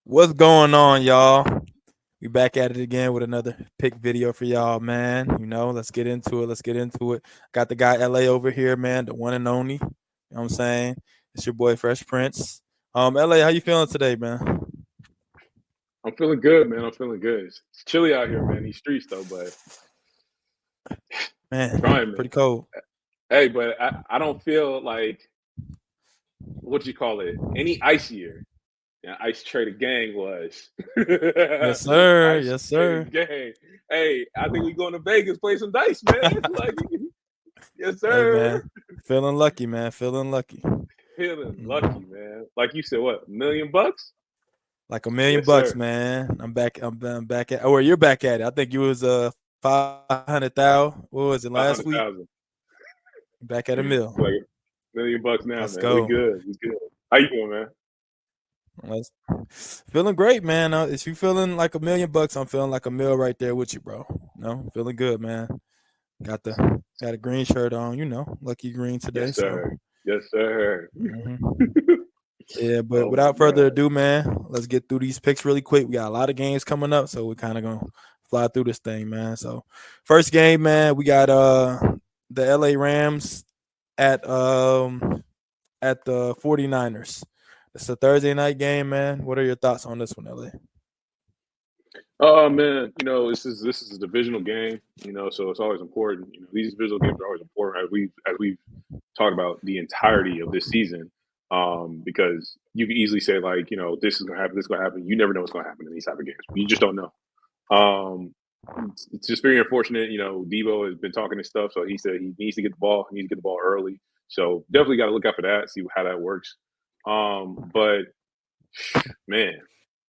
What's going on, y'all? We back at it again with another pick video for y'all, man. Let's get into it. Let's get into it. Got the guy LA over here, man, the one and only. You know what I'm saying? It's your boy Fresh Prince. LA, how you feeling today, man? I'm feeling good, man. I'm feeling good. It's chilly out here, man. These streets, though, but Man, trying, man. pretty cold. Hey, but I don't feel like what you call it any icier. Yeah, Ice Trader Gang was. Yes, sir. Ice Yes, Trader sir. Gang. Hey, I think we going to Vegas, play some dice, man. Like, yes, Hey, sir. man. Feeling lucky, man. Feeling lucky. Feeling lucky, Mhm. man. Like you said, what, $1 million? Like a million Yes, bucks, sir. man. I'm back at. Oh, you're back at it. I think you was 500,000. What was it last Five week? hundred thousand. Back at a mill. Like $1 million now, Let's man. We go. good. We good. How you doing, man? Let's, feeling great, man. If you feeling like a million bucks, I'm feeling like a mill right there with you, bro. Feeling good, man. Got a green shirt on, lucky green today. Yes, So, sir. Yes, sir. mhm. Yeah. But Oh my without further God. ado, man, let's get through these picks really quick. We got a lot of games coming up, so we're kind of gonna fly through this thing, man. So, first game, man, we got the LA Rams at at the 49ers. It's a Thursday night game, man. What are your thoughts on this one, LA? Oh man, this is a divisional game, so it's always important. These divisional games are always important as we've talked about the entirety of this season. Because you can easily say like, this is gonna happen, this is gonna happen. You never know what's gonna happen in these type of games. You just don't know. Um, it's just very unfortunate. Debo has been talking this stuff, so he said he needs to get the ball. He needs to get the ball early. So definitely got to look out for that. See how that works. But man,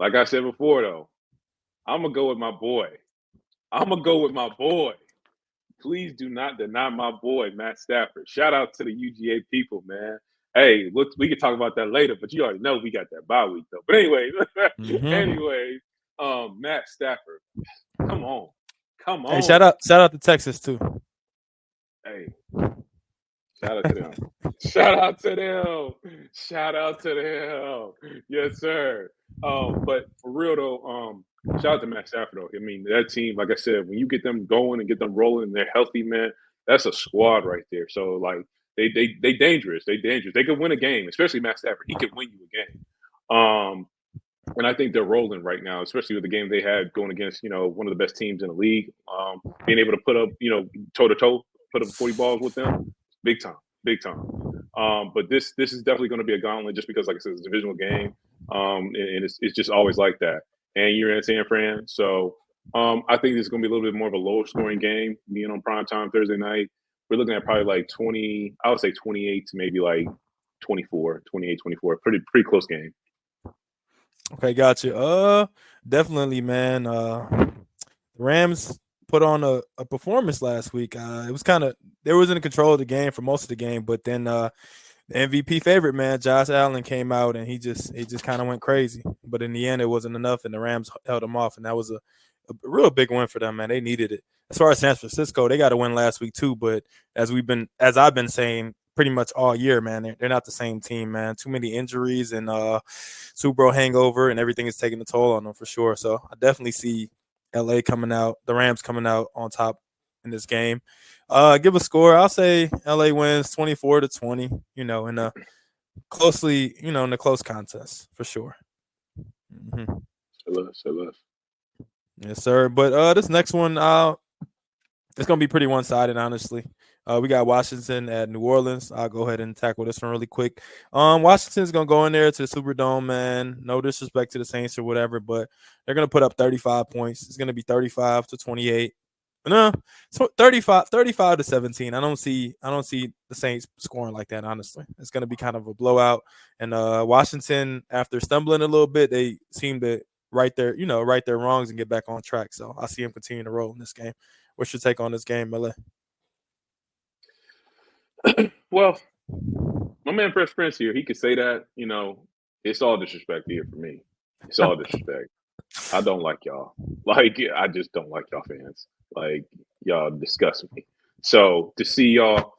like I said before, though, I'm gonna go with my boy. I'm gonna go with my boy. Please do not deny my boy Matt Stafford. Shout out to the UGA people, man. Hey, look, we can talk about that later, but you already know we got that bye week though. But anyway, Mm-hmm. anyway, Matt Stafford, come on, come Hey, on. shout out to Texas too. Hey, shout out to them. Shout out to them. Shout out to them. Yes, sir. But for real though, shout out to Matt Stafford though. I mean, that team, like I said, when you get them going and get them rolling and they're healthy, man, that's a squad right there. So like they dangerous. They dangerous. They could win a game, especially Matt Stafford. He could win you a game. And I think they're rolling right now, especially with the game they had going against, one of the best teams in the league. Being able to put up, toe to toe, put up 40 balls with them, big time, big time. But this is definitely going to be a gauntlet just because, like I said, it's a divisional game, and it's just always like that. And you're in San Fran, so I think this is going to be a little bit more of a lower scoring game. Being on prime time Thursday night, we're looking at probably like 20. I would say 28 to maybe like 24, 28, 24. Pretty close game. Okay, gotcha. Definitely, man. The Rams put on a performance last week. It was kind of they was in control of the game for most of the game, but then the MVP favorite man, Josh Allen, came out and he just kind of went crazy. But in the end, it wasn't enough, and the Rams held him off, and that was a real big win for them, man. They needed it. As far as San Francisco, they got a win last week too, but as I've been saying pretty much all year, man, they're not the same team, man. Too many injuries and Super Bowl hangover, and everything is taking a toll on them for sure. So I definitely see LA coming out, the Rams coming out on top in this game. Give a score. I'll say LA wins 24-20. In a closely, in a close contest for sure. Hmm. So less. Yes, sir. But this next one, it's gonna be pretty one sided, honestly. We got Washington at New Orleans. I'll go ahead and tackle this one really quick. Washington's gonna go in there to the Superdome, man. No disrespect to the Saints or whatever, but they're gonna put up 35 points. It's gonna be 35-28. No, so 35-17. I don't see the Saints scoring like that, honestly. It's gonna be kind of a blowout. And Washington, after stumbling a little bit, they seem to right their wrongs and get back on track. So I see him continue to roll in this game. What's your take on this game, Miller? Well, my man Fresh Prince here, he could say that, it's all disrespect here for me. It's all disrespect. I don't like y'all. Like, I just don't like y'all fans. Like, y'all disgust me. So to see y'all,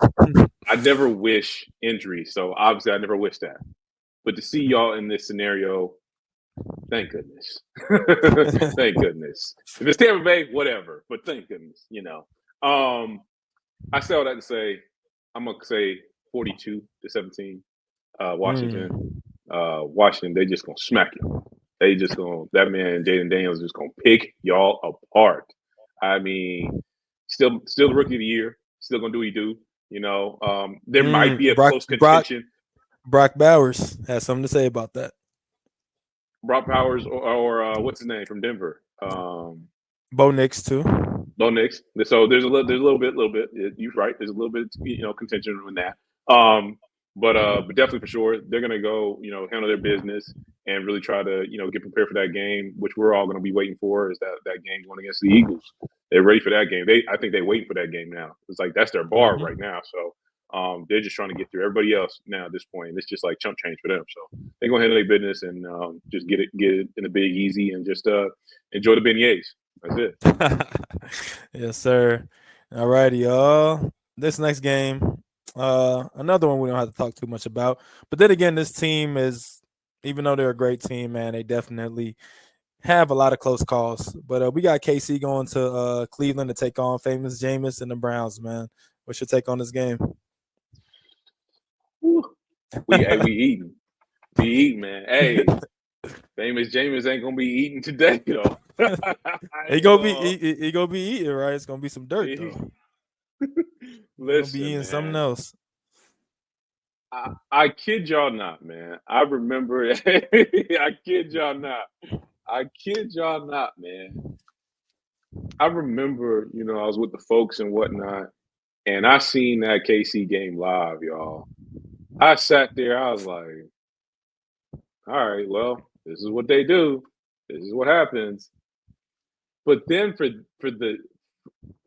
I never wish injury. So obviously, I never wish that. But to see y'all in this scenario, Thank goodness. Thank goodness. If it's Tampa Bay, whatever. But thank goodness, I say all that to say I'm gonna say 42-17. Washington. Mm. Washington, they just gonna smack y'all. They just gonna that man Jaden Daniels just gonna pick y'all apart. I mean, still the rookie of the year, still gonna do what he do. There might be a Brock close Brock contention. Brock Bowers has something to say about that. Brock Powers or what's his name from Denver? Bo Nix too. Bo Nix. So there's a little bit. You're right. There's a little bit, contention in that. But definitely for sure, they're gonna go, handle their business and really try to, get prepared for that game, which we're all gonna be waiting for. Is that game going against the Eagles? They're ready for that game. I think they're waiting for that game now. It's like that's their bar Mm-hmm. right now. So they're just trying to get through everybody else now at this point. It's just like chump change for them. So they're gonna handle their business and just get it in a big easy and just enjoy the beignets. That's it. Yes, sir. All righty, y'all. This next game, another one we don't have to talk too much about. But then again, this team is, even though they're a great team, man, they definitely have a lot of close calls. But we got KC going to Cleveland to take on famous Jameis and the Browns, man. What's your take on this game? We eating. We eating, man. Hey, famous Jameis ain't gonna be eating today, though. he gonna be he gonna be eating, right? It's gonna be some dirt though. He'll be Listen, eating something man. else. I kid y'all not, man. I remember. I kid y'all not. I kid y'all not, man. I remember, I was with the folks and whatnot, and I seen that KC game live, y'all. I sat there. I was like, all right, well, this is what they do. This is what happens. But then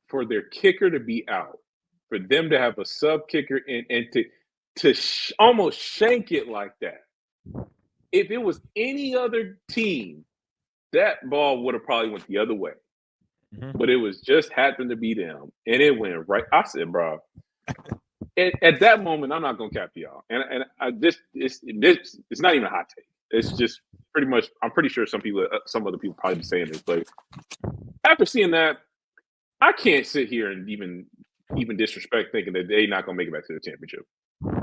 for their kicker to be out, for them to have a sub kicker and to almost shank it like that. If it was any other team, that ball would have probably went the other way. Mm-hmm. But it was just happened to be them, and it went right. I said, bro. At that moment, I'm not gonna cap y'all, and it's not even a hot take. It's just pretty much. I'm pretty sure some other people probably be saying this, but after seeing that, I can't sit here and even disrespect thinking that they're not gonna make it back to the championship.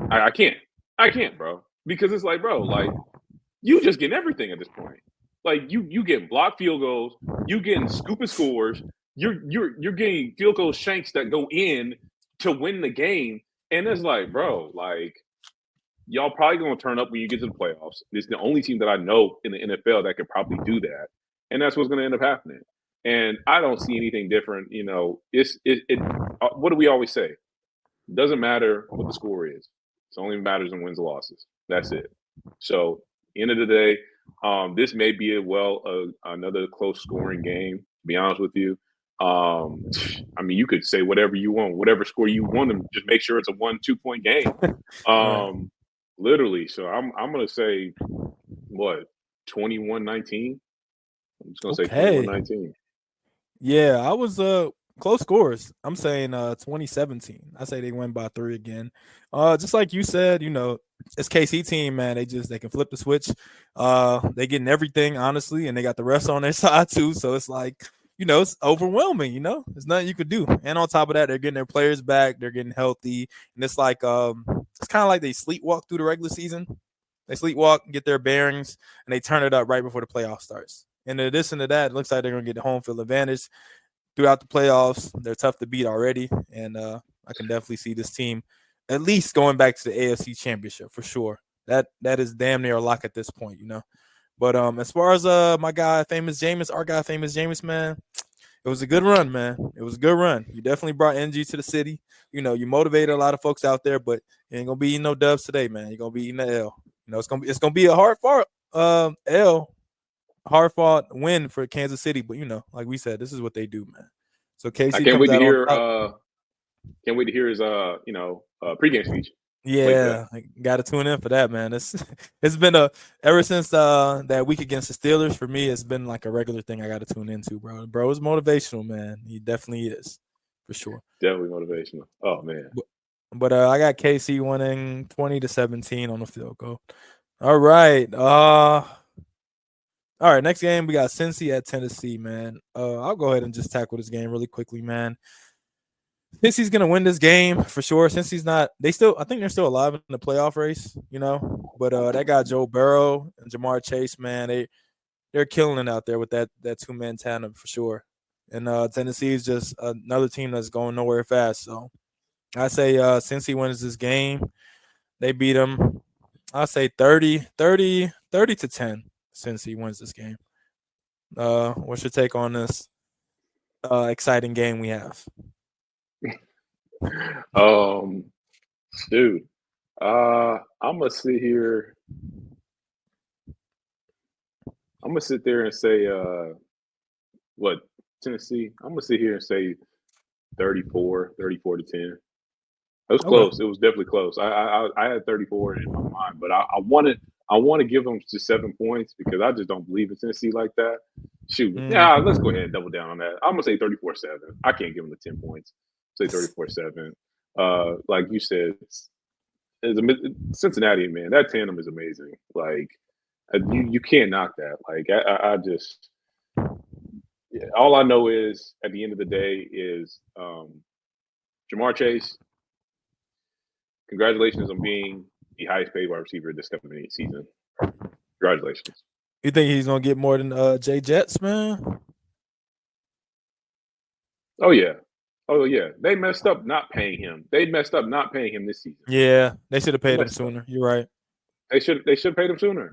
I can't, bro, because it's like, bro, like you just getting everything at this point. Like you getting blocked field goals, you getting scooping scores, you're getting field goal shanks that go in to win the game. And it's like, bro, like y'all probably gonna turn up when you get to the playoffs. It's the only team that I know in the NFL that could probably do that, and that's what's gonna end up happening. And I don't see anything different. What do we always say? It doesn't matter what the score is. It only matters in wins and losses. That's it. So, end of the day, this may be another close scoring game. To be honest with you, I mean, you could say whatever you want, whatever score you want, and just make sure it's a 1-2 point game. Right. Literally. So I'm gonna say what 21-19. I'm just gonna say Okay. 21-19. Yeah, I was close scores. I'm saying 2017. I say they win by 3 again. Just like you said, it's KC team, man. They can flip the switch. They getting everything, honestly, and they got the refs on their side too. So it's like, it's overwhelming, there's nothing you could do. And on top of that, they're getting their players back, they're getting healthy, and it's like it's kind of like they sleepwalk through the regular season. They sleepwalk, get their bearings, and they turn it up right before the playoff starts. In addition to that, it looks like they're going to get the home field advantage throughout the playoffs. They're tough to beat already, and I can definitely see this team at least going back to the AFC Championship for sure. That is damn near a lock at this point, But as far as my guy, famous Jameis, our guy, famous Jameis, man, it was a good run, man. It was a good run. You definitely brought energy to the city. You motivated a lot of folks out there, but you ain't gonna be eating no dubs today, man. You're gonna be eating the L. It's gonna be a hard fought L, hard fought win for Kansas City, but like we said, this is what they do, man. So I KC can't comes wait to out on hear. top. Can't wait to hear his pregame speech. Wait for that. Yeah, I gotta tune in for that, man. It's been ever since that week against the Steelers, for me, it's been like a regular thing I gotta tune into, bro. Bro is motivational, man. He definitely is, for sure. Definitely motivational. Oh man. But I got KC winning 20-17 on the field goal. All right. All right, next game we got Cincy at Tennessee, man. I'll go ahead and just tackle this game really quickly, man. Cincy's gonna win this game for sure. Since he's not, they still, I think they're still alive in the playoff race, you know. But that guy Joe Burrow and Jamar Chase, man, they're killing it out there with that 2 man tandem for sure. And Tennessee is just another team that's going nowhere fast. So I say Cincy wins this game. They beat them. I say 30 to 10. Cincy wins this game. What's your take on this exciting game we have? Um, dude, I'm gonna sit here. I'm gonna sit there and say, what Tennessee? I'm gonna sit here and say 34 to 10. It was Okay. close. It was definitely close. I had 34 in my mind, but I want to give them just 7 points because I just don't believe in Tennessee like that. Shoot, yeah, let's go ahead and double down on that. I'm gonna say 34-7. I can't give them the 10 points. Say 34-7. Like you said, Cincinnati, man, that tandem is amazing. Like you can't knock that. Like I just yeah, all I know is at the end of the day is Jamar Chase. Congratulations on being the highest paid wide receiver this coming season. Congratulations. You think he's gonna get more than Jay Jets, man? Oh yeah. Oh yeah. They messed up not paying him. They messed up not paying him this season. Yeah, they should have They paid him messed up. sooner. You're right. They should pay him sooner.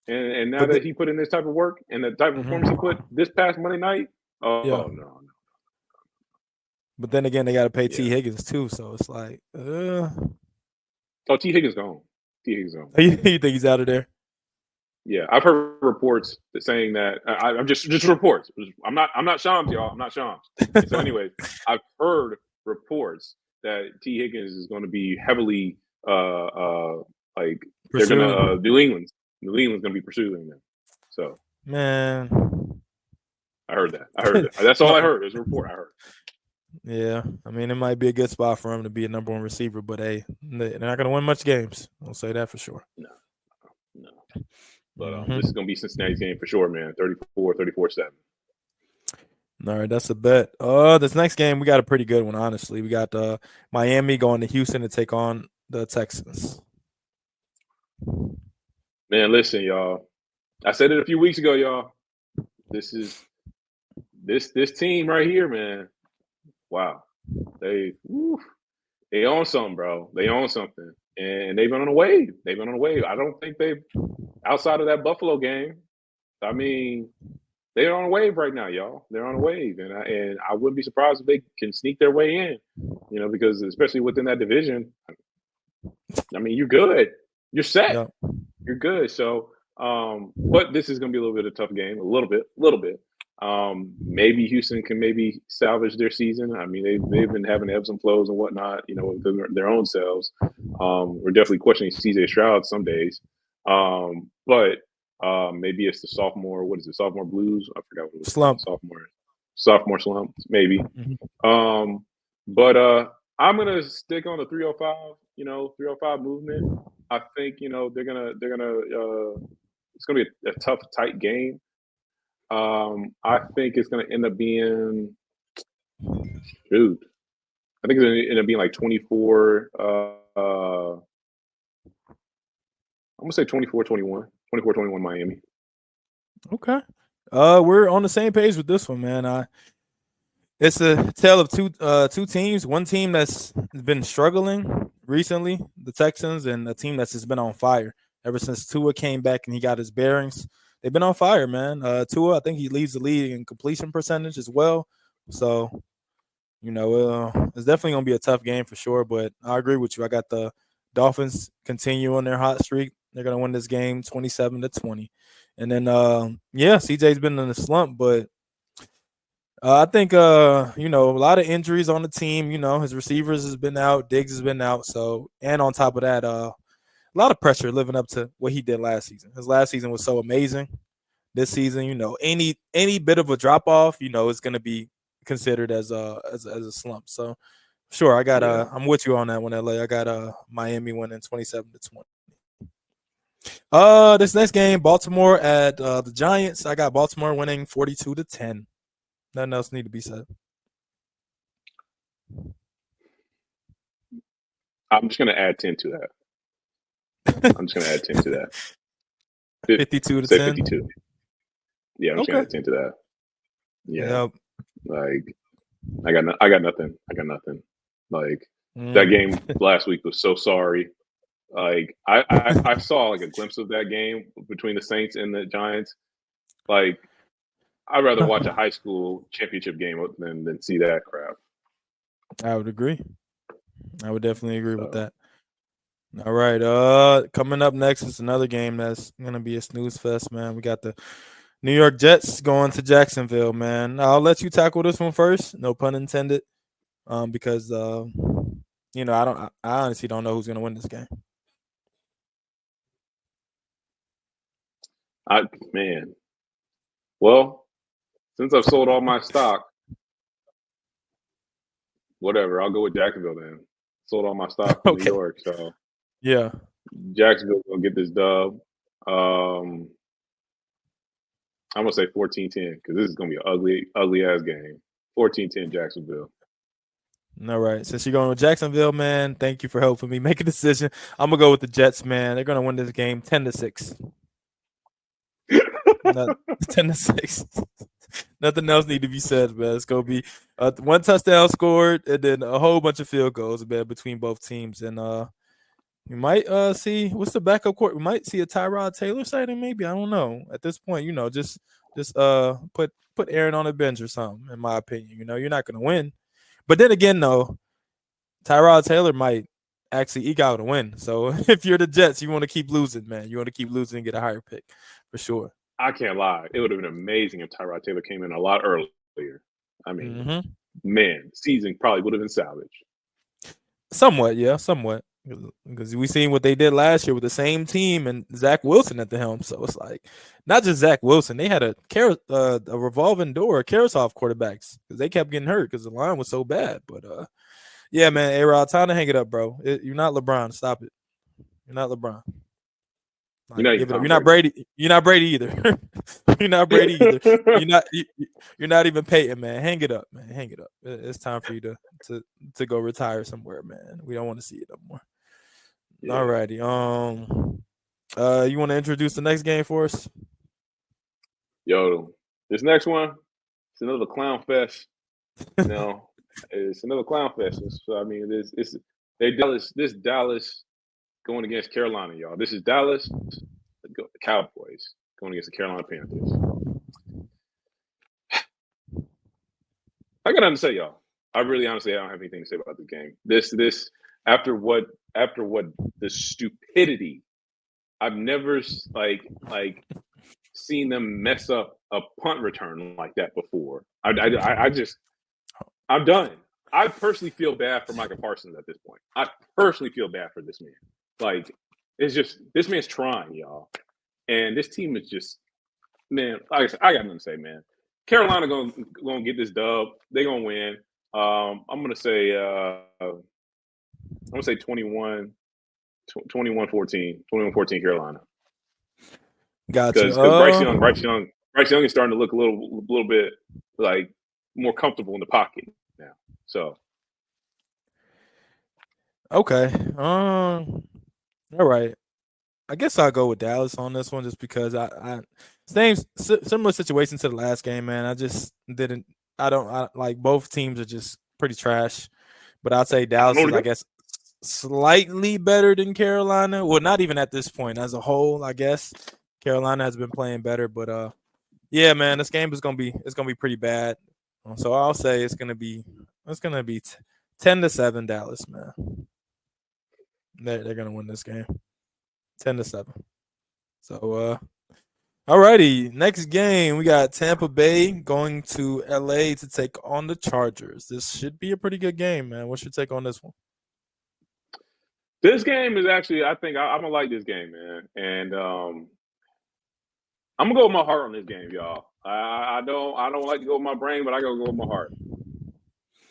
And now But that he put in this type of work and the type of performance he put this past Monday night, yeah, oh no. but then again, they got to pay Yeah. T Higgins too, so it's like, Oh, T Higgins gone. T Higgins gone. you think he's out of there? Yeah, I've heard reports that saying that I'm just reports. I'm not Shams, y'all. I'm not Shams. And so, anyways, I've heard reports that T Higgins is going to be heavily like they're going Pursuing, to New England's going to be pursuing them. So man. I heard that. That's all I No, heard. There's a report I heard. yeah, I mean, it might be a good spot for him to be a number one receiver, but hey, they're not gonna win much games. I'll say that for sure. No. But this is going to be Cincinnati's game for sure, man. 34-7. All right, that's a bet. This next game we got a pretty good one, honestly. We got Miami going to Houston to take on the Texans. Man, listen, y'all. I said it a few weeks ago, y'all. This is this team right here, man. Wow. They own something, bro. They own something. And they've been on a wave. I don't think they've outside of that Buffalo game. I mean, they're on a wave right now, y'all. They're on a wave. And I wouldn't be surprised if they can sneak their way in. You know, because especially within that division, I mean, you're good. You're set. Yeah. You're good. So but this is gonna be a little bit of a tough game, a little bit. Maybe Houston can maybe salvage their season. I mean, they've been having ebbs and flows and whatnot, you know, with their own selves. We're definitely questioning CJ Stroud some days. But maybe it's the sophomore, what is it, sophomore blues? I forgot what it was. Slump. Sophomore slump, maybe. But I'm gonna stick on the 305, 305 movement. I think, they're gonna it's gonna be a tough, tight game. I think it's going to end up being, shoot, I think it's going to end up being like 24. I'm going to say 24-21. 24-21 Miami. Okay. We're on the same page with this one, man. It's a tale of two teams. One team that's been struggling recently, the Texans, and a team that's just been on fire ever since Tua came back and he got his bearings. They've been on fire, man. Tua, I think he leads the league in completion percentage as well. So, it's definitely going to be a tough game for sure. But I agree with you. I got the Dolphins continue on their hot streak. They're going to win this game 27-20. And then, CJ's been in a slump, but I think, a lot of injuries on the team. His receivers has been out. Diggs has been out. So, and on top of that, a lot of pressure living up to what he did last season. His last season was so amazing. This season, any bit of a drop off, is going to be considered as a slump. So, sure, I got I'm with you on that one, LA. I got Miami winning 27-20. This next game, Baltimore at the Giants. I got Baltimore winning 42-10. Nothing else need to be said. I'm just gonna add 10 to that. I'm just gonna add 10 to that. 52 to Say 10. 52. Yeah, I'm just gonna Okay. add 10 to that. Yeah, Yep. like I got nothing. I got nothing. Like that Mm. game last week was so sorry. Like I saw like a glimpse of that game between the Saints and the Giants. Like I'd rather watch a high school championship game than see that crap. I would agree. I would definitely agree with So that. All right. Coming up next is another game that's gonna be a snooze fest, man. We got the New York Jets going to Jacksonville, man. I'll let you tackle this one first. No pun intended. Because I honestly don't know who's gonna win this game. I man, well, since I've sold all my stock, whatever, I'll go with Jacksonville then. Sold all my stock from New Okay. York, so Yeah. Jacksonville gonna get this dub. I'm gonna say 14-10 because this is gonna be an ugly ass game. 14-10 Jacksonville. All right. Since you're going with Jacksonville, man, thank you for helping me make a decision. I'm gonna go with the Jets, man. They're gonna win this game 10-6. 10-6. Nothing else need to be said, man. It's gonna be one touchdown scored and then a whole bunch of field goals, man, between both teams. And we might see what's the backup court. We might see a Tyrod Taylor sighting, maybe. I don't know. At this point, just put Aaron on the bench or something. In my opinion, you're not gonna win. But then again, though, Tyrod Taylor might actually eke out a win. So if you're the Jets, you want to keep losing, man. You want to keep losing and get a higher pick for sure. I can't lie. It would have been amazing if Tyrod Taylor came in a lot earlier. I mean, Mm-hmm. man, season probably would have been salvaged. Somewhat, yeah, somewhat. Because we seen what they did last year with the same team and Zach Wilson at the helm. So it's like not just Zach Wilson. They had a revolving door of carousel of quarterbacks because they kept getting hurt because the line was so bad. But yeah, man, A-Rod, time to hang it up, bro. You're not LeBron. Stop it. You're not LeBron. You know Like, you're give it up. Tom You're not Brady. Brady. You're not Brady either. You're not Brady either. You're not even Peyton, man. Hang it up, man. Hang it up. It's time for you to go retire somewhere, man. We don't want to see it no more. All Yeah. righty. You want to introduce the next game for us? Yo, this next one, it's another clown fest. You know, it's another clown fest. So I mean, this Dallas going against Carolina, y'all. This is Dallas Cowboys going against the Carolina Panthers. I got nothing to say, y'all. I really honestly I don't have anything to say about this game. This after what the stupidity. I've never like seen them mess up a punt return like that before. I just I'm done. I personally feel bad for Micah Parsons at this point. I personally feel bad for this man. Like it's just this man's trying, y'all, and this team is just man. Like I said, I got nothing to say, man. Carolina gonna get this dub. They gonna win. I'm gonna say 21, 21-14, 21-14 Carolina. Gotcha. Because Bryce Young is starting to look a little bit like more comfortable in the pocket now. So Okay. All right. I guess I'll go with Dallas on this one just because I similar situation to the last game, man. I just didn't. I like both teams are just pretty trash, but I'd say Dallas is, I guess, slightly better than Carolina. Well, not even at this point as a whole, I guess. Carolina has been playing better, but yeah, man, this game is gonna be pretty bad. So I'll say it's gonna be 10-7 Dallas, man. They're gonna win this game 10-7. So alrighty, next game we got Tampa Bay going to LA to take on the Chargers. This should be a pretty good game, man. What's your take on this one? this game is actually I think I'm gonna like this game, man. And I'm gonna go with my heart on this game, y'all. I don't like to go with my brain, but I gotta go with my heart.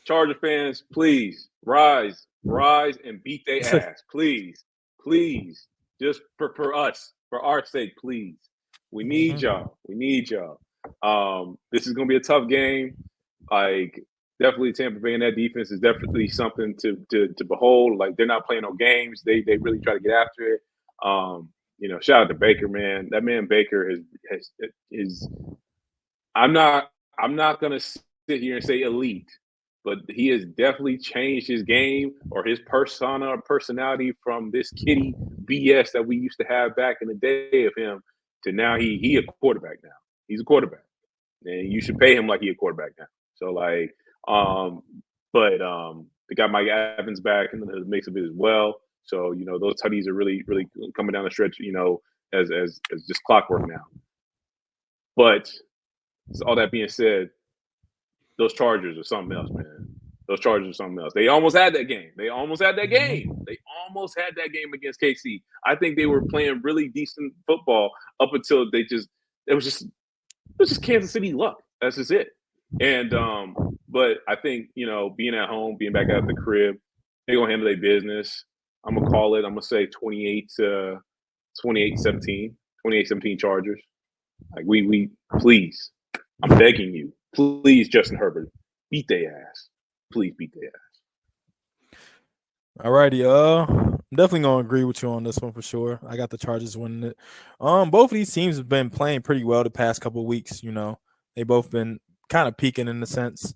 Charger fans, please rise and beat their ass, please, just for us. For our sake, please. We need Mm-hmm. y'all. We need y'all. This is gonna be a tough game. Like definitely Tampa Bay and that defense is definitely something to behold. Like they're not playing no games. They really try to get after it. Shout out to Baker, man. That man Baker has is I'm not gonna sit here and say elite, but he has definitely changed his game or his persona or personality from this kitty BS that we used to have back in the day of him to now he a quarterback now. He's a quarterback. And you should pay him like he a quarterback now. So like um they got Mike Evans back in the mix of it as well. So, those tutties are really, really coming down the stretch, as just clockwork now. But all that being said, those Chargers are something else, man. Those Chargers are something else. They almost had that game. They almost had that game. Mm-hmm. They almost had that game against KC. I think they were playing really decent football up until it was just Kansas City luck. That's just it. And but I think, being at home, being back at the crib, they're gonna handle their business. I'm gonna call it, I'm gonna say 28-17. 28-17 Chargers. Like we please, I'm begging you, please, Justin Herbert, beat their ass. Please beat their ass. All righty. I'm definitely gonna agree with you on this one for sure. I got the Chargers winning it. Both of these teams have been playing pretty well the past couple of weeks. They both been kind of peaking in a sense.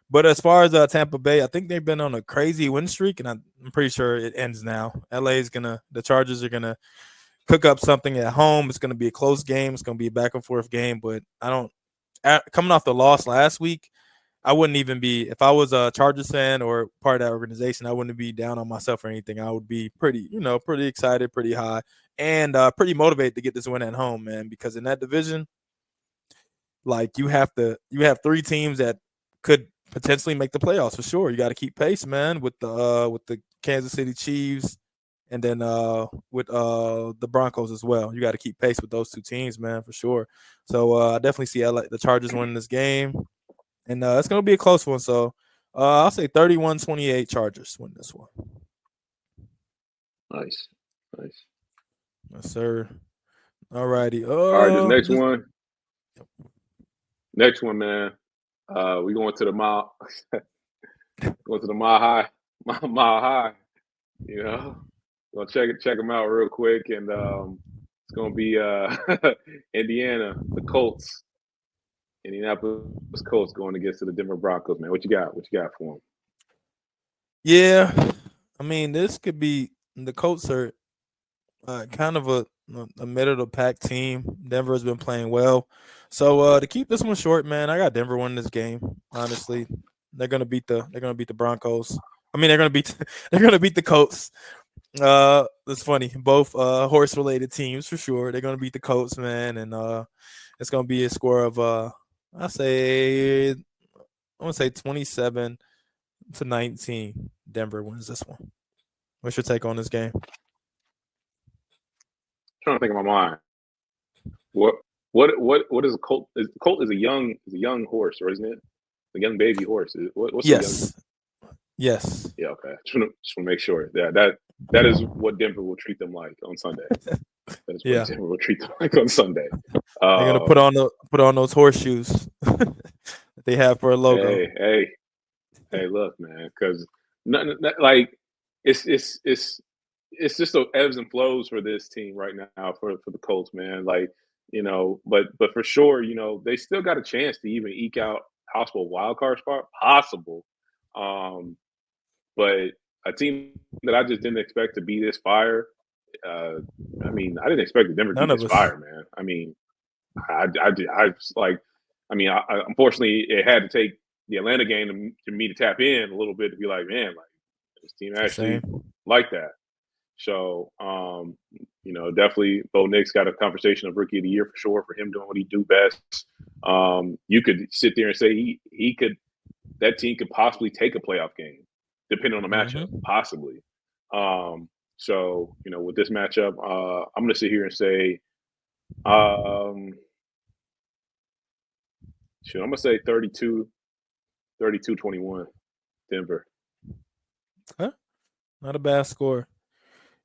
But as far as Tampa Bay, I think they've been on a crazy win streak, and I'm pretty sure it ends now. The Chargers are gonna cook up something at home. It's gonna be a close game. It's gonna be a back and forth game. But I don't. Coming off the loss last week, I wouldn't even be if I was a Chargers fan or part of that organization. I wouldn't be down on myself or anything. I would be pretty excited, pretty high, and pretty motivated to get this win at home, man. Because in that division, like you have three teams that could potentially make the playoffs for sure. You got to keep pace, man, with the Kansas City Chiefs, and then with the Broncos as well. You got to keep pace with those two teams, man, for sure. So I definitely see the Chargers winning this game. And it's going to be a close one. So I'll say 31-28 Chargers win this one. Nice. Nice. Yes, sir. All righty. All right, this next one. Next one, man. We going to the mile going to the mile high. Mile high. Gonna check them out real quick, and it's gonna be Indiana, the Colts, Indianapolis Colts going against the Denver Broncos, man. What you got? What you got for them? Yeah. I mean, this could be the Colts are kind of a middle of the pack team. Denver has been playing well. So to keep this one short, man, I got Denver winning this game. Honestly, they're gonna beat the Broncos. I mean, they're gonna beat the Colts. It's funny. Both horse related teams for sure. They're gonna beat the Colts, man, and it's gonna be a score of I say I'm gonna say 27-19. Denver wins this one. What's your take on this game? Trying to think of my mind. What is a colt? Colt is a young horse, or isn't it? A young baby horse. What's a young? Yes. Yes. Yeah, okay. Just want to make sure. Yeah, that is what Denver will treat them like on Sunday. That is what Yeah. Denver will treat them like on Sunday. They're gonna put on those horseshoes that they have for a logo. Hey, look, man, because like it's just the ebbs and flows for this team right now for the Colts, man. Like but for sure, they still got a chance to even eke out possible wild card spot, possible. Um, but a team that I just didn't expect to be this fire. Uh, I mean, I didn't expect the Denver to be None of this us. fire, man. I mean, I just like, I mean, unfortunately, it had to take the Atlanta game to me to tap in a little bit to be like, man, like this team actually Same. like that. So, definitely Bo Nix got a conversation of rookie of the year for sure for him doing what he do best. You could sit there and say he could that team could possibly take a playoff game, depending on the matchup, Hmm. possibly. So, with this matchup, I'm going to sit here and say, um, I'm going to say 32-21, Denver. Huh? Not a bad score.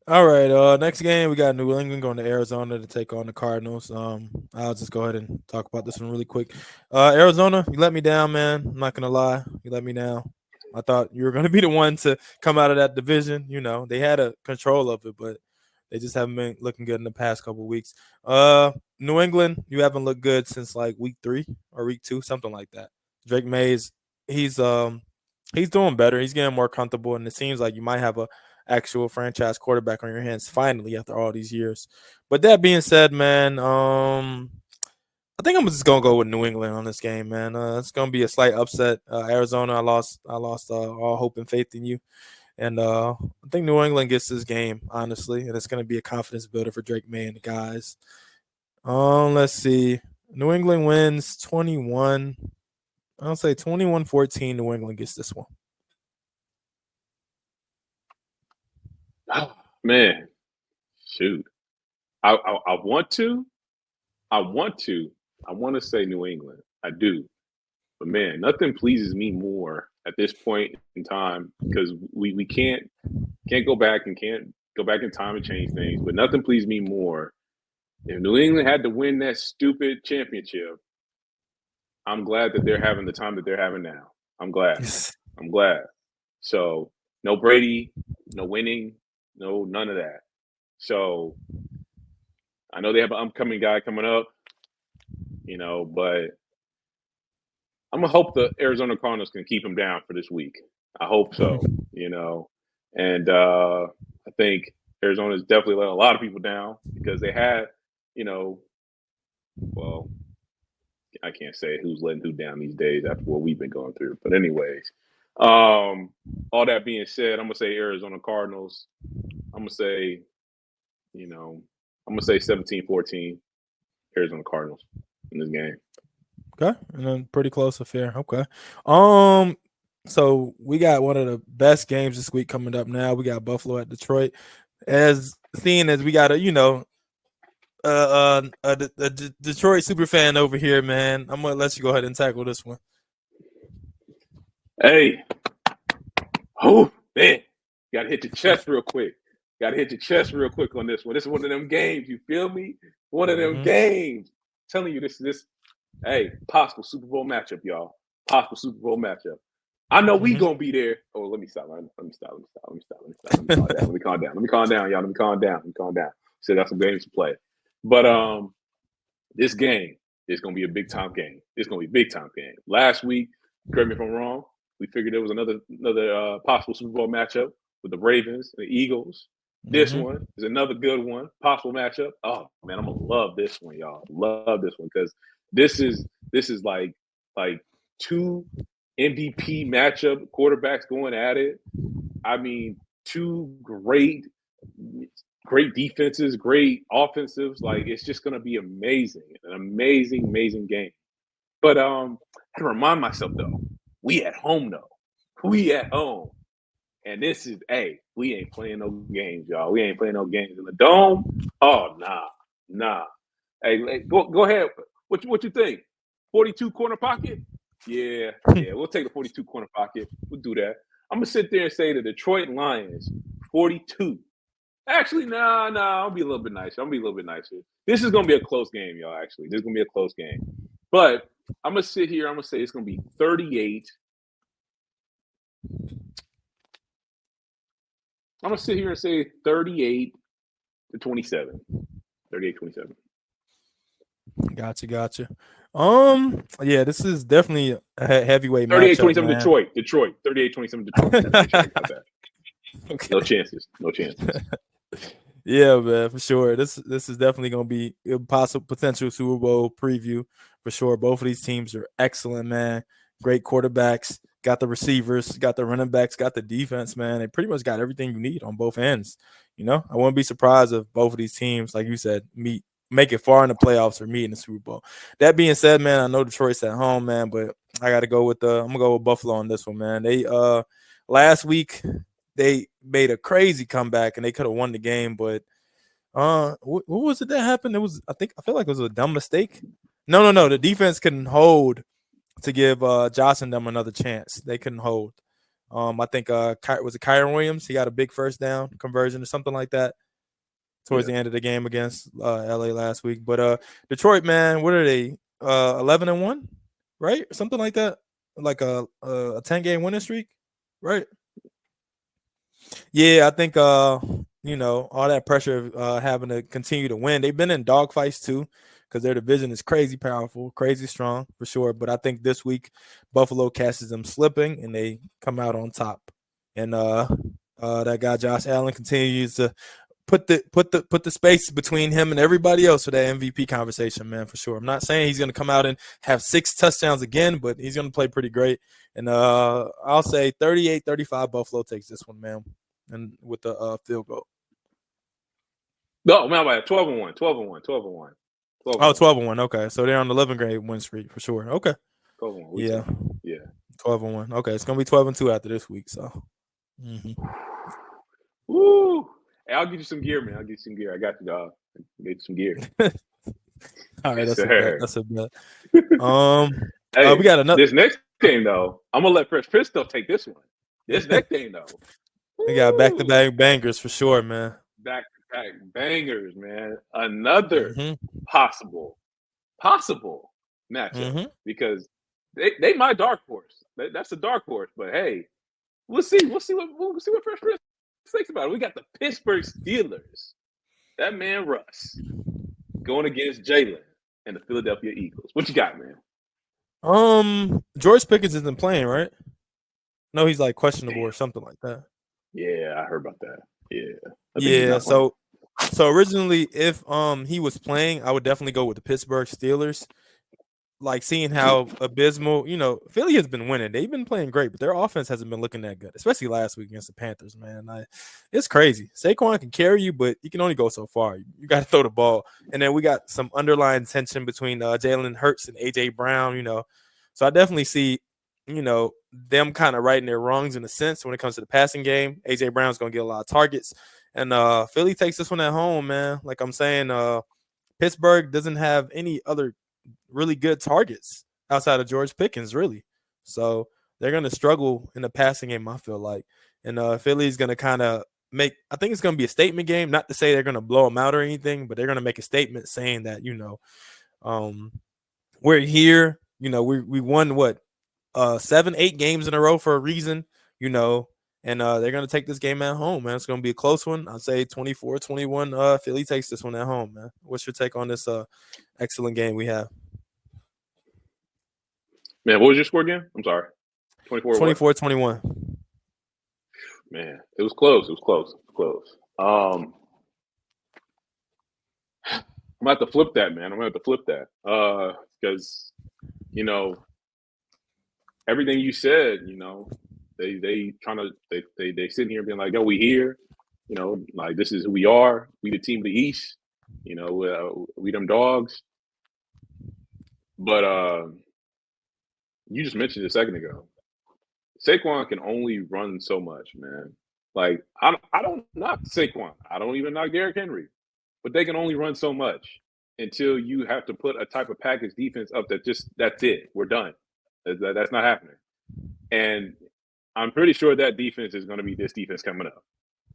All right. Next game we got New England going to Arizona to take on the Cardinals. I'll just go ahead and talk about this one really quick. Arizona, you let me down, man. I'm not gonna lie, you let me down. I thought you were gonna be the one to come out of that division. You know, they had a control of it, but they just haven't been looking good in the past couple of weeks. New England, you haven't looked good since like week 3 or week 2, something like that. Drake Mays, he's um he's doing better. He's getting more comfortable, and it seems like you might have a actual franchise quarterback on your hands finally after all these years. But that being said, man, I think I'm just gonna go with New England on this game, man. It's gonna be a slight upset. Arizona, I lost all hope and faith in you, and I think New England gets this game honestly, and it's gonna be a confidence builder for Drake May and the guys. Let's see. New England wins 21. I'll say 21-14. New England gets this one. Oh, man, shoot. I want to. I want to. I want to say New England. I do. But man, nothing pleases me more at this point in time because we can't go back and can't go back in time and change things. But nothing pleases me more. If New England had to win that stupid championship, I'm glad that they're having the time that they're having now. I'm glad. I'm glad. So no Brady, no winning, no none of that. So I know they have an upcoming guy coming up, but I'm gonna hope the Arizona Cardinals can keep him down for this week. I hope so, and I think Arizona's definitely let a lot of people down because they had, well, I can't say who's letting who down these days after what we've been going through. But anyways, all that being said, I'm gonna say Arizona Cardinals. I'm gonna say, 17-14 Arizona Cardinals in this game. Okay, and then pretty close to fair. Okay. So we got one of the best games this week coming up now. We got Buffalo at Detroit. As seeing as we got a Detroit super fan over here, man. I'm gonna let you go ahead and tackle this one. Hey, oh man, gotta hit your chest real quick. Gotta hit your chest real quick on this one. This is one of them games. You feel me? One of them games. I'm telling you, this. Hey, possible Super Bowl matchup, y'all. Possible Super Bowl matchup. I know we gonna be there. Oh, let me stop. Let me stop. Let me calm down. Let me calm down, y'all. Let me calm down. So that's some games to play. But this game is gonna be a big time game. It's gonna be a big time game. Last week, correct me if I'm wrong, we figured there was another possible Super Bowl matchup with the Ravens and the Eagles. This one is another good one, possible matchup. Oh man, I'm gonna love this one, y'all. Love this one because this is like two MVP matchup quarterbacks going at it. I mean, two great defenses, great offensives. Like it's just gonna be amazing, an amazing game. But I had to remind myself though, we at home though. We at home. And this is, hey, we ain't playing no games, y'all. We ain't playing no games in the dome. Oh, nah. Hey, go ahead. What you think? 42 corner pocket? Yeah, we'll take the 42 corner pocket. We'll do that. I'm gonna sit there and say the Detroit Lions 42. Actually, nah. I'll be a little bit nicer. This is gonna be a close game, y'all. Actually, this is gonna be a close game. But I'm gonna sit here. I'm gonna say it's gonna be 38. I'm gonna sit here and say 38-27. 38-27. Gotcha. Yeah, this is definitely a heavyweight 38-27 matchup, Detroit. 38-27 Detroit. Okay. No chances. Yeah, man, for sure. This is definitely gonna be a possible potential Super Bowl preview for sure. Both of these teams are excellent, man. Great quarterbacks, got the receivers, got the running backs, got the defense, man. They pretty much got everything you need on both ends. I wouldn't be surprised if both of these teams, like you said, make it far in the playoffs or meet in the Super Bowl. That being said, man, I know Detroit's at home, man, but I got to go with I'm gonna go with Buffalo on this one, man. They last week they made a crazy comeback and they could have won the game, but what was it that happened? I feel like it was a dumb mistake. No. The defense couldn't hold to give Josh and them another chance. They couldn't hold. I think was it Kyron Williams? He got a big first down conversion or something like that towards Yeah. the end of the game against LA last week. But Detroit, man, what are they? 11-1, right? Something like that. Like a 10-game winning streak, right? Yeah, I think all that pressure of having to continue to win. They've been in dogfights too, because their division is crazy powerful, crazy strong for sure. But I think this week Buffalo catches them slipping and they come out on top. And that guy Josh Allen continues to put the space between him and everybody else for that MVP conversation, man, for sure. I'm not saying he's going to come out and have 6 touchdowns again, but he's going to play pretty great. And I'll say 38-35 Buffalo takes this one, man, and with the field goal. No, man, 12-1, 12-1, 12-1. Oh, 12-1. Okay, so they're on the 11-game win streak for sure. Okay. 12-1. Yeah. Yeah. 12-1. Okay, it's going to be 12-2 after this week, so. Woo! Hey, I'll get you some gear, man. I'll get you some gear. I got you, dog. Get you some gear. All right, Yes, that's a sir. bet. That's a bet. Hey, we got another. this next game though, I'm gonna let Fresh Pistol take this one. This next game though, We got back-to-back bangers for sure, man. back-to-back bangers, man. Another possible matchup because they my dark horse. That's a dark horse, but hey, we'll see what Fresh Prince thinks about it. We got the Pittsburgh Steelers. That man Russ going against Jalen and the Philadelphia Eagles. What you got, man? George Pickens isn't playing, right? No, he's like questionable or something like that. Yeah, I heard about that. Yeah. So originally, if he was playing, I would definitely go with the Pittsburgh Steelers. Like seeing how abysmal, Philly has been winning. They've been playing great, but their offense hasn't been looking that good, especially last week against the Panthers, man. It's crazy. Saquon can carry you, but you can only go so far. You got to throw the ball. And then we got some underlying tension between Jalen Hurts and A.J. Brown, So I definitely see, them kind of righting their wrongs in a sense when it comes to the passing game. A.J. Brown's going to get a lot of targets. And Philly takes this one at home, man. Like I'm saying, Pittsburgh doesn't have any other really good targets outside of George Pickens, really. So they're going to struggle in the passing game, I feel like. And Philly's going to kind of I think it's going to be a statement game. Not to say they're going to blow them out or anything, but they're going to make a statement saying that, we're here. We won 7-8 games in a row for a reason, and they're going to take this game at home, man. It's going to be a close one. I'd say 24-21. Philly takes this one at home, man. What's your take on this excellent game we have? Man, what was your score again? I'm sorry. 24-21. Man, it was close. I'm gonna have to flip that, man. Because everything you said, they sitting here being like, "Yo, we here," like this is who we are. We the team of the East, we them dogs. But you just mentioned a second ago, Saquon can only run so much, man. Like I don't knock Saquon. I don't even knock Derrick Henry, but they can only run so much until you have to put a type of package defense up that's it. We're done. That's not happening. And I'm pretty sure that defense is going to be this defense coming up.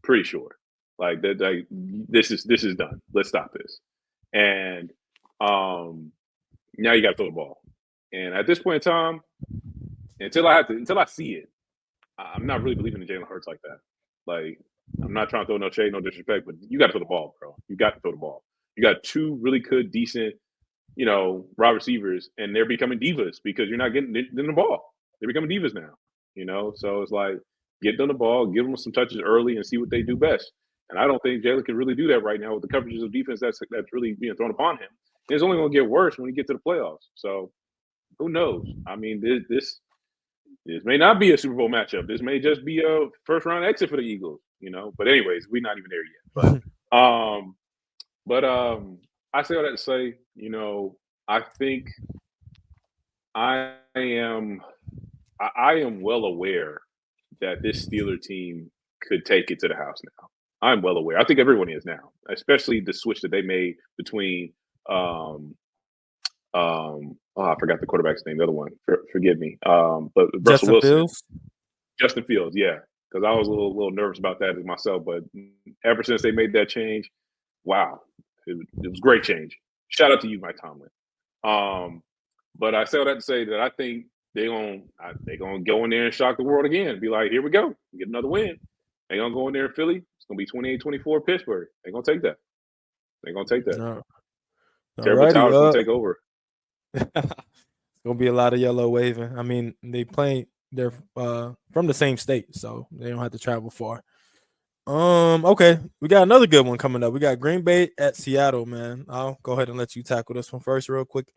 Pretty sure. Like this is done. Let's stop this. And now you got to throw the ball. And at this point in time, until I see it, I'm not really believing in Jalen Hurts like that. Like, I'm not trying to throw no shade, no disrespect, but you got to throw the ball, bro. You got to throw the ball. You got 2 really good, decent, wide receivers, and they're becoming divas because you're not getting them the ball. They're becoming divas now, So it's like, get them the ball, give them some touches early, and see what they do best. And I don't think Jalen can really do that right now with the coverages of defense that's really being thrown upon him. And it's only going to get worse when you get to the playoffs. So who knows? I mean, this may not be a Super Bowl matchup. This may just be a first round exit for the Eagles, But anyways, we're not even there yet. But I say all that to say, I think I am well aware that this Steeler team could take it to the house now. I'm well aware. I think everyone is now, especially the switch that they made between I forgot the quarterback's name, the other one. Forgive me. But Russell Wilson. Fields? Justin Fields, yeah, because I was a little nervous about that myself. But ever since they made that change, wow, it was great change. Shout out to you, Mike Tomlin. Um, but I say all that to say that I think they gonna go in there and shock the world again. Be like, here we go, get another win. They gonna go in there in Philly. It's gonna be 28-24 Pittsburgh. They gonna take that. They gonna take that. No. Terrible Alrighty. Tower's gonna take over. It's gonna be a lot of yellow waving. I mean, they're from the same state, so they don't have to travel far. Okay, we got another good one coming up. We got Green Bay at Seattle, man. I'll go ahead and let you tackle this one first, real quick.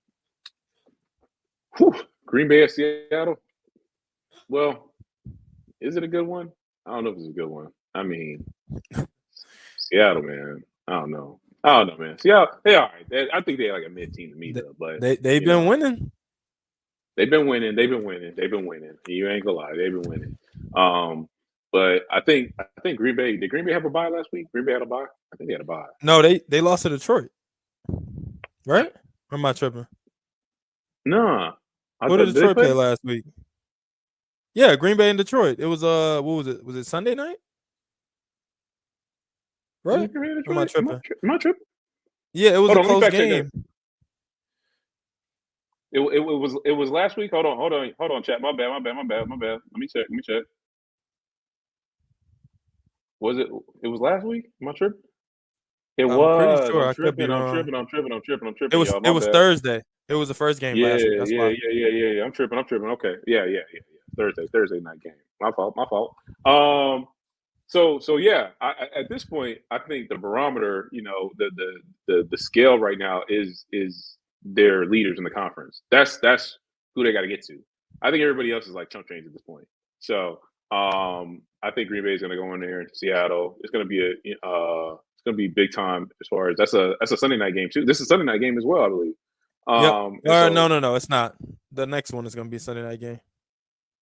Whew. Green Bay at Seattle. Well, is it a good one? I don't know if it's a good one. I mean, Seattle, man. I don't know, man. Seattle, they all right. I think they're like a mid team to me, though. But they've been winning. They've been winning. They've been winning. You ain't gonna lie, they've been winning. But I think Green Bay. Did Green Bay have a bye last week? Green Bay had a bye. I think they had a bye. No, they lost to Detroit, right? Or am I tripping? Nah. What did Detroit play last week? Yeah, Green Bay and Detroit. It was what was it? Was it Sunday night? Right? Am I tripping? Am I tripping? Yeah, it was a close game. It was last week. Hold on, chat. My bad. Let me check. Was it? It was last week. Am I tripping? I'm pretty sure. I'm tripping. It was Thursday. It was the first game last week. That's why. Yeah. I'm tripping. Okay. Yeah. Thursday night game. My fault. So yeah. At this point, I think the barometer, the scale right now is their leaders in the conference. That's who they got to get to. I think everybody else is like chump change at this point. So I think Green Bay is going to go in there in Seattle. It's going to be it's going to be big time as far as that's a Sunday night game too. This is a Sunday night game as well, I believe. No, it's not. The next one is going to be a Sunday night game.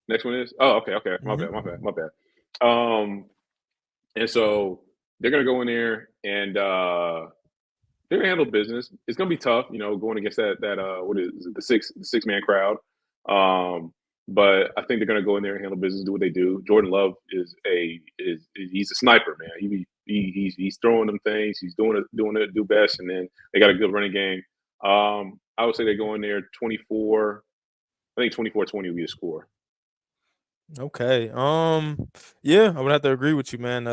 Next one is? Oh, okay. My bad. And so they're going to go in there and they're going to handle business. It's going to be tough, going against that what is it, the six man crowd. But I think they're going to go in there and handle business, do what they do. Jordan Love is he's a sniper, man. He's throwing them things. He's doing it do best, and then they got a good running game. I would say they go in there 24. I think 24-20 will be the score. Okay. Yeah, I would have to agree with you, man.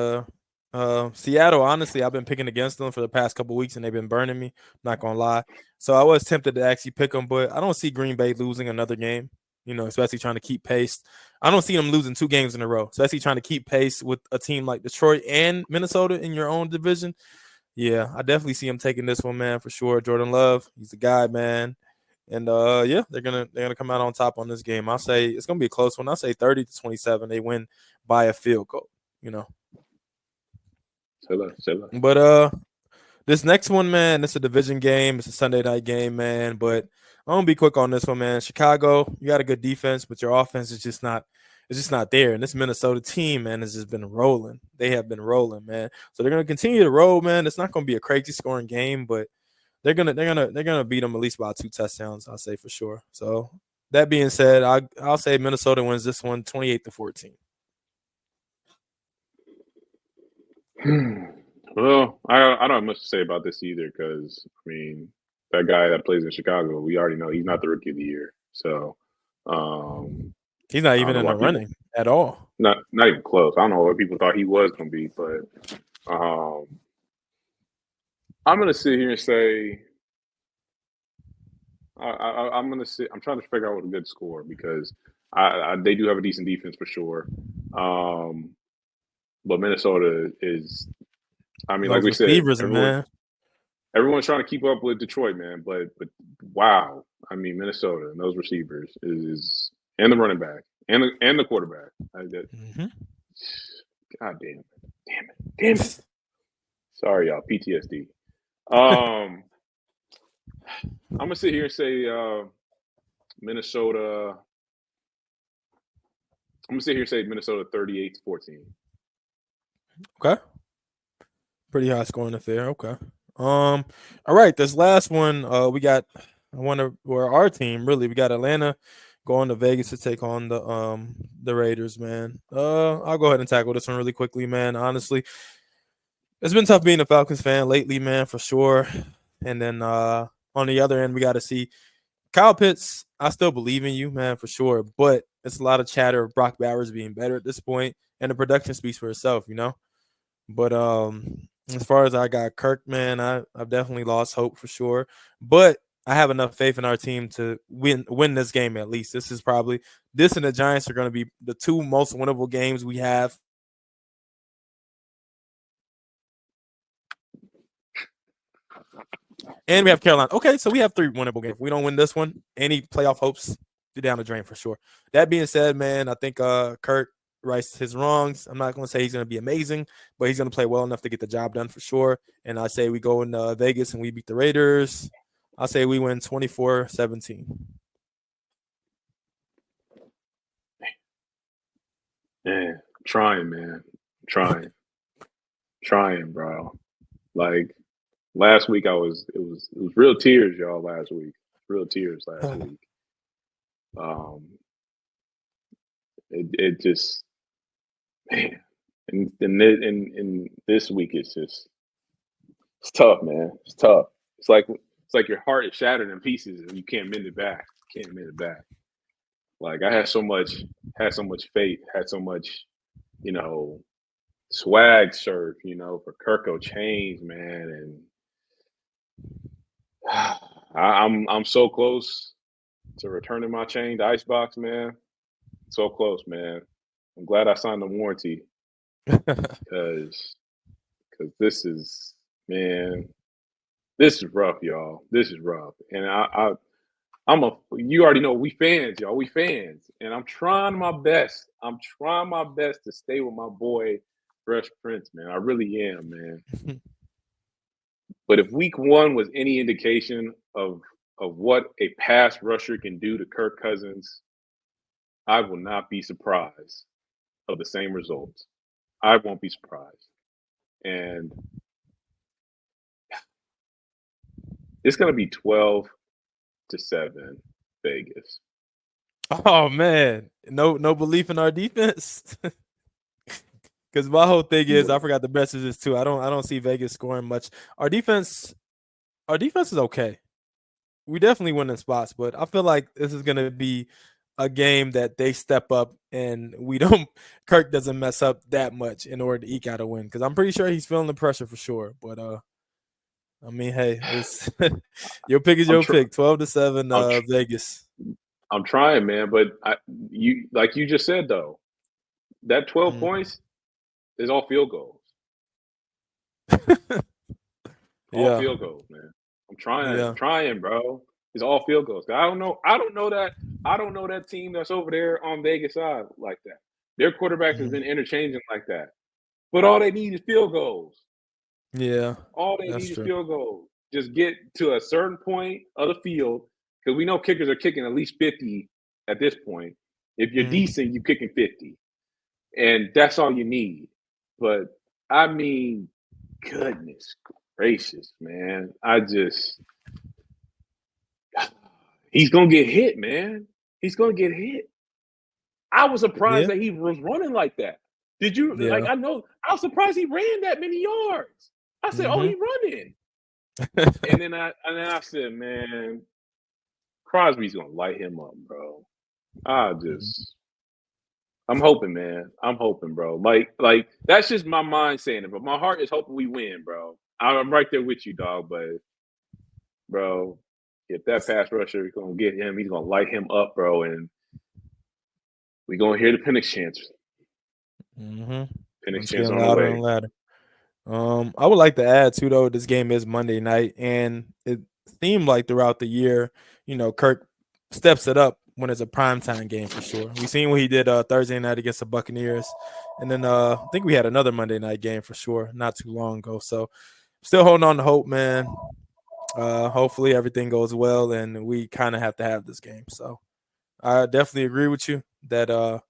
Seattle, honestly, I've been picking against them for the past couple weeks, and they've been burning me. Not gonna lie. So I was tempted to actually pick them, but I don't see Green Bay losing another game. Especially trying to keep pace. I don't see them losing 2 games in a row, especially trying to keep pace with a team like Detroit and Minnesota in your own division. Yeah, I definitely see him taking this one, man, for sure. Jordan Love, he's the guy, man. And yeah, they're gonna come out on top on this game. I'll say it's gonna be a close one. I'll say 30-27. They win by a field goal, Say that. But this next one, man, it's a division game. It's a Sunday night game, man. But I'm gonna be quick on this one, man. Chicago, you got a good defense, but your offense is just not there. And this Minnesota team, man, has just been rolling. They have been rolling, man. So they're gonna continue to roll, man. It's not gonna be a crazy scoring game, but they're gonna beat them at least by 2 touchdowns, I'll say for sure. So that being said, I'll say Minnesota wins this one 28-14. Well, I don't have much to say about this either because that guy that plays in Chicago, we already know he's not the rookie of the year. So he's not even in the running at all. Not even close. I don't know what people thought he was going to be, but I'm going to sit here and say I'm going to sit. I'm trying to figure out what a good score because they do have a decent defense for sure. But Minnesota is, like we said, everyone's trying to keep up with Detroit, man. But wow, Minnesota and those receivers is and the running back and the quarterback. God damn it. Sorry, y'all. PTSD. I'm gonna sit here and say Minnesota. I'm gonna sit here and say Minnesota 38-14. Okay. Pretty high scoring affair. Okay. All right. This last one, we got our team, really. We got Atlanta going to Vegas to take on the Raiders, man. I'll go ahead and tackle this one really quickly, man. Honestly, it's been tough being a Falcons fan lately, man, for sure. And then on the other end, we got to see Kyle Pitts. I still believe in you, man, for sure. But it's a lot of chatter of Brock Bowers being better at this point, and the production speaks for itself, you know. But as far as I got Kirk, man, I've definitely lost hope for sure. But I have enough faith in our team to win this game at least. This is probably this and the Giants are going to be the two most winnable games we have. And we have Carolina. Okay, so we have three winnable games. If we don't win this one, any playoff hopes are down the drain for sure. That being said, man, I think Kirk rights his wrongs. I'm not going to say he's going to be amazing, but he's going to play well enough to get the job done for sure. And I say we go in Vegas and we beat the Raiders. I say we win 24-17. Man, trying, man. Trying. Trying, bro. Like last week it was real tears, y'all, last week. Real tears last week. Um it just man. And this week it's tough, man. It's tough. It's like your heart is shattered in pieces and you can't mend it back. Can't mend it back. Like I had so much faith, had so much, you know, swag surf, for Kirko Chains, man, and I'm so close to returning my chain to Icebox, man. So close, man. I'm glad I signed the warranty because this is man, this is rough, y'all. This is rough, and you already know we fans, y'all. We fans, and I'm trying my best. I'm trying my best to stay with my boy Fresh Prince, man. I really am, man. But if week one was any indication of what a pass rusher can do to Kirk Cousins, I will not be surprised of the same results. I won't be surprised. And it's going to be 12-7 Vegas. Oh man, no belief in our defense. Because my whole thing is, I forgot the messages too. I don't see Vegas scoring much. Our defense is okay. We definitely win in spots, but I feel like this is gonna be a game that they step up and we don't. Kirk doesn't mess up that much in order to eke out a win. Because I'm pretty sure he's feeling the pressure for sure. But I mean, hey, it's your pick is your pick. 12-7, Vegas. I'm trying, man, but you like you just said though, that 12 points is all field goals. All field goals, man. I'm trying, bro. It's all field goals. I don't know that team that's over there on Vegas side like that. Their quarterback has been interchanging like that. But all they need is field goals. Yeah. All they need is field goals. Just get to a certain point of the field, because we know kickers are kicking at least 50 at this point. If you're decent, you're kicking 50. And that's all you need. But I mean, goodness gracious, man. He's gonna get hit, man. He's gonna get hit. I was surprised that he was running like that. Did you like I was surprised he ran that many yards. I said, oh, he running. and then I said, man, Crosby's gonna light him up, bro. I'm hoping, man. I'm hoping, bro. Like that's just my mind saying it, but my heart is hoping we win, bro. I'm right there with you, dog. But, bro, if that pass rusher is gonna get him, he's gonna light him up, bro, and we gonna hear the Penix chants. Penix chants on the way. And louder. I would like to add too, though, this game is Monday night, and it seemed like throughout the year, Kirk steps it up when it's a primetime game for sure. We seen what he did Thursday night against the Buccaneers, and then I think we had another Monday night game for sure not too long ago. So still holding on to hope, man. Hopefully everything goes well, and we kind of have to have this game. So I definitely agree with you that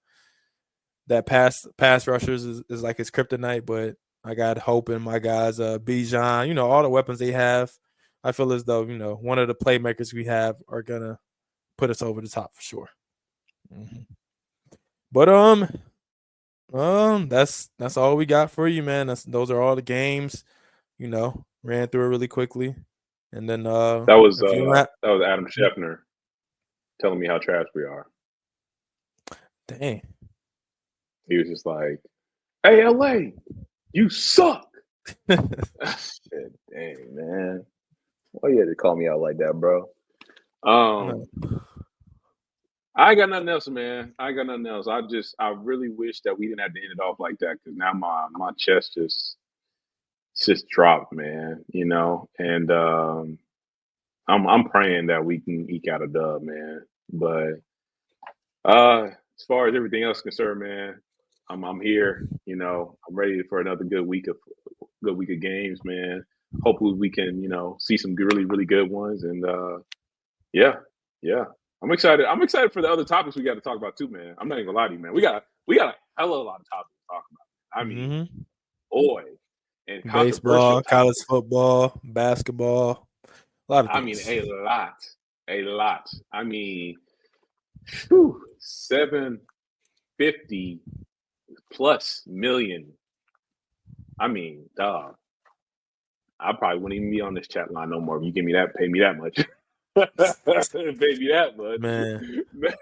that pass rushers is like his kryptonite, but I got hope in my guys, Bijan, all the weapons they have. I feel as though, one of the playmakers we have are gonna put us over the top for sure. Mhm. But that's all we got for you, man. Those are all the games. Ran through it really quickly, and then That was if you don't have, Adam Scheffner telling me how trash we are. dang. He was just like, "Hey, LA, you suck." I said, "Dang, man, why you had to call me out like that, bro?" No. Um, I ain't got nothing else, man. I ain't got nothing else. I really wish that we didn't have to end it off like that because now my chest just dropped, man. And I'm praying that we can eke out a dub, man. But as far as everything else is concerned, man, I'm here. I'm ready for another good week of games, man. Hopefully we can see some really really good ones, and yeah, yeah. I'm excited. I'm excited for the other topics we got to talk about too, man. I'm not even gonna lie to you, man. We got a hell of a lot of topics to talk about. I mean, Hmm. boy, and controversial Baseball, college topics. football, basketball, a lot of I mean, things. a lot. I mean, whew, 750 plus million. I mean, dog. I probably wouldn't even be on this chat line no more if you pay me that much. Pay me that Man, much.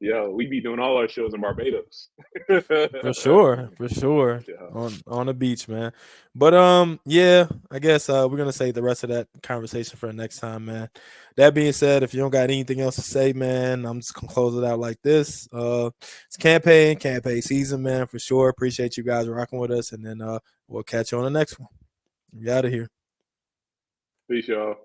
Yo, we be doing all our shows in Barbados. for sure, for sure. Yeah. On the beach, man. But yeah, I guess we're gonna save the rest of that conversation for the next time, man. That being said, if you don't got anything else to say, man, I'm just gonna close it out like this. It's campaign season, man, for sure. Appreciate you guys rocking with us, and then we'll catch you on the next one. We out of here. Peace, y'all.